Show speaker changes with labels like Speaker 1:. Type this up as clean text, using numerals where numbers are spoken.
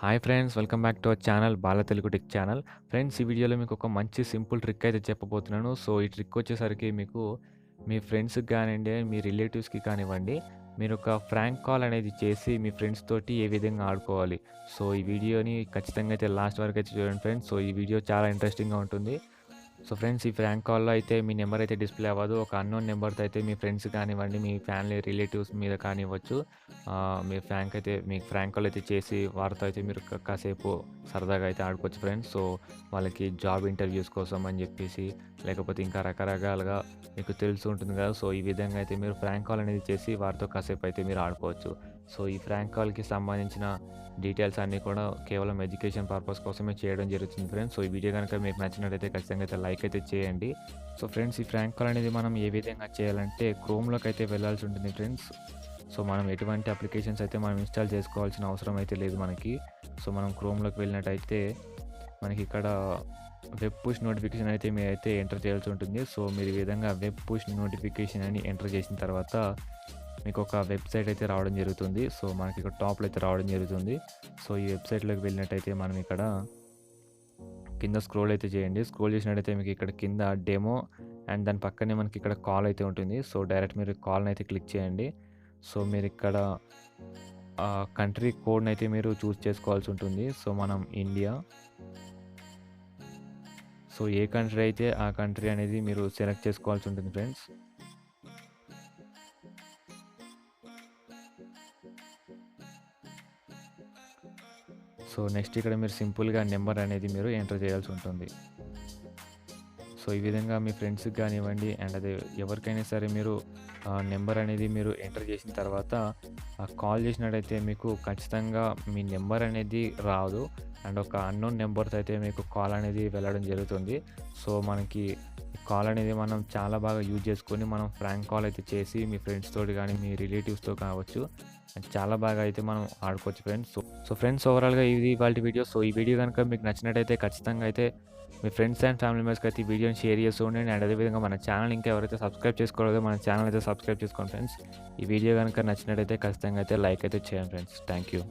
Speaker 1: Hi friends, welcome back to our channel Bala Telugu tech channel. Friends, ఈ వీడియోలో మీకు ఒక మంచి సింపుల్ ట్రిక్ అయితే చెప్పబోతున్నాను. సో ఈ ట్రిక్ వచ్చేసరికి మీకు మీ ఫ్రెండ్స్‌కి కానివ్వండి, మీ రిలేటివ్స్‌కి కానివ్వండి, మీరు ఒక ఫ్రాంక్ కాల్ అనేది చేసి మీ ఫ్రెండ్స్ తోటి ఏ విధంగా ఆడుకోవాలి. సో ఈ వీడియోని ఖచ్చితంగా అయితే లాస్ట్ వరకు అయితే చూడండి ఫ్రెండ్స్. సో ఈ వీడియో చాలా ఇంట్రెస్టింగ్‌గా ఉంటుంది. సో ఫ్రెండ్స్, ఈ ఫ్రాంక్ కాల్‌లో అయితే మీ నంబర్ అయితే డిస్‌ప్లే అవ్వదు. ఒక అన్‌నోన్ నంబర్‌తో అయితే మీ ఫ్రెండ్స్ కానివ్వండి, మీ ఫ్యామిలీ రిలేటివ్స్ మీద కానివ్వచ్చు. మీరు ఫ్రాంక్ కాల్ అయితే చేసి వారితో అయితే మీరు కాసేపు సరదాగా అయితే ఆడుకోవచ్చు ఫ్రెండ్స్. సో వాళ్ళకి జాబ్ ఇంటర్వ్యూస్ కోసం అని చెప్పేసి, లేకపోతే ఇంకా రకరకాలుగా మీకు తెలిసి ఉంటుంది కదా! సో ఈ విధంగా అయితే మీరు ఫ్రాంక్ కాల్ అనేది చేసి వారితో కాసేపు అయితే మీరు ఆడుకోవచ్చు. సో ఈ ఫ్రాంక్ కాల్‌కి సంబంధించిన డీటెయిల్స్ అన్నీ కూడా కేవలం ఎడ్యుకేషన్ పర్పస్ కోసమే చేయడం జరుగుతుంది ఫ్రెండ్స్. సో ఈ వీడియో గనుక మీకు నచ్చినట్టయితే ఖచ్చితంగా అయితే లైక్ అయితే చేయండి. సో ఫ్రెండ్స్, ఈ ఫ్రాంక్ కాల్ అనేది మనం ఏ విధంగా చేయాలంటే క్రోమ్‌లోకి అయితే వెళ్ళాల్సి ఉంటుంది ఫ్రెండ్స్. సో మనం ఎటువంటి అప్లికేషన్స్ అయితే మనం ఇన్‌స్టాల్ చేసుకోవాల్సిన అవసరం అయితే లేదు మనకి. సో మనం క్రోమ్‌లోకి వెళ్ళినట్టయితే మనకి ఇక్కడ వెబ్ పుష్ నోటిఫికేషన్ అయితే మీరైతే ఎంటర్ చేయాల్సి ఉంటుంది. సో మీరు ఈ విధంగా వెబ్ పుష్ నోటిఫికేషన్ అని ఎంటర్ చేసిన తర్వాత మీకు ఒక వెబ్‌సైట్ అయితే రావడం జరుగుతుంది. సో మనకి ఇక్కడ టాప్‌లో అయితే రావడం జరుగుతుంది. సో ఈ వెబ్‌సైట్‌లోకి వెళ్ళినట్టయితే మనం ఇక్కడ కింద స్క్రోల్ అయితే చేయండి. స్క్రోల్ చేసినట్టయితే మీకు ఇక్కడ కింద డెమో అండ్ దాని పక్కనే మనకి ఇక్కడ కాల్ అయితే ఉంటుంది. సో డైరెక్ట్ మీరు కాల్‌ని అయితే క్లిక్ చేయండి. సో మీరిక్కడ కంట్రీ కోడ్‌ని అయితే మీరు చూజ్ చేసుకోవాల్సి ఉంటుంది. సో మనం ఇండియా. సో ఏ కంట్రీ అయితే ఆ కంట్రీ అనేది మీరు సెలెక్ట్ చేసుకోవాల్సి ఉంటుంది ఫ్రెండ్స్. సో నెక్స్ట్ ఇక్కడ మీరు సింపుల్‌గా నంబర్ అనేది మీరు ఎంటర్ చేయాల్సి ఉంటుంది. సో ఈ విధంగా మీ ఫ్రెండ్స్‌కి కానివ్వండి అండ్ అదే ఎవరికైనా సరే మీరు నంబర్ అనేది మీరు ఎంటర్ చేసిన తర్వాత కాల్ చేసినట్టయితే మీకు ఖచ్చితంగా మీ నంబర్ అనేది రాదు. అండ్ ఒక అన్‌నోన్ నంబర్‌తో అయితే మీకు కాల్ అనేది వెళ్ళడం జరుగుతుంది. సో మనకి కాల్ అనేది మనం చాలా బాగా యూజ్ చేసుకొని మనం ఫ్రాంక్ కాల్ అయితే చేసి మీ ఫ్రెండ్స్ తోటి గానీ, మీ రిలేటివ్స్‌తో కావచ్చు, చాలా బాగా అయితే మనం ఆడుకోవచ్చు ఫ్రెండ్స్. సో ఫ్రెండ్స్, ఓవరాల్‌గా ఇది ఇవాల్టి వీడియో. సో ఈ వీడియో గనుక మీకు నచ్చినట్టయితే ఖచ్చితంగా అయితే మీ ఫ్రెండ్స్ అండ్ ఫ్యామిలీ మెంబర్స్‌కి అయితే ఈ వీడియోని షేర్ చేస్తూ ఉండండి. అండ్ అదేవిధంగా మన ఛానల్ ఇంకా ఎవరైతే సబ్స్క్రైబ్ చేసుకోలేదో మన ఛానల్ అయితే సబ్స్క్రైబ్ చేసుకోండి ఫ్రెండ్స్. ఈ వీడియో గనుక నచ్చినట్టయితే ఖచ్చితంగా అయితే లైక్ అయితే చేయండి ఫ్రెండ్స్. Thank you.